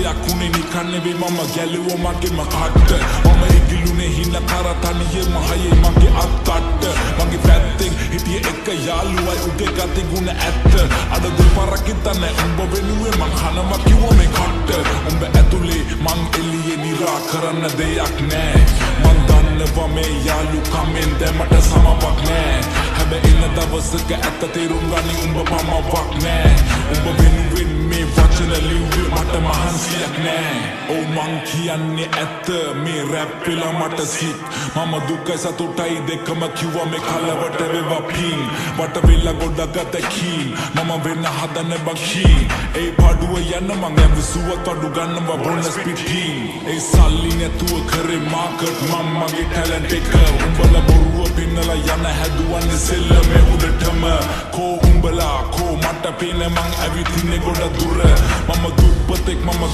දෙයක් උනේ නිකන් නෙවෙයි මම ගැලුවා මගේම කට්ට මම ඉගිලුනේ හින කර තනියෙම හයේ මගේ අත්තට්ට මගේ පැත්තෙන් හිටියේ එක යාළුවයි උගේ ගති ගුණ ඇත්ත අද දෙපාරක් හිතන්නේ උඹ වෙනුවෙන් මං කනවා කිව්වා මේ කට්ට උඹ ඇතුලේ මං එළියේ නිරා කරන්න දෙයක් නෑ මං දන්නවා මේ යාළුකමෙන් දැමට සමවක් නෑ හැබැයි ඉන්න දවසක ඇත්ත තේරුම් ගනි උඹ පමවක් නෑ උඹ වෙනුවෙන් මේ වචන ලිව්වේ මට මහන්සියක් නෑ ඔව් මං කියන්නේ ඇත්ත මේ රැප් වෙලා මට සිත් මම දුකයි සතුටයි දෙකම කිව්වා මේ කලවට වේවා පින් වට වෙලා ගොඩක් අතකින් මම වෙන්න හදන බක්ෂී ඒ පාඩුව යන්න මං ඇවිසුවත් අඩු ගන්නවා බොනස් පිටින් ඒ සල්ලි නැතුව කරේ මාකට් මම මගේ ටැලන්ට් එක උඹලා බොරුව පින්නලා යන හැදුවන්නේ සෙල්ලමේ උඩටම කෝ උඹලා කෝ මට පේන මං ඇවිදින්නේ ගොඩ දුර මම දුප්පතෙක් මම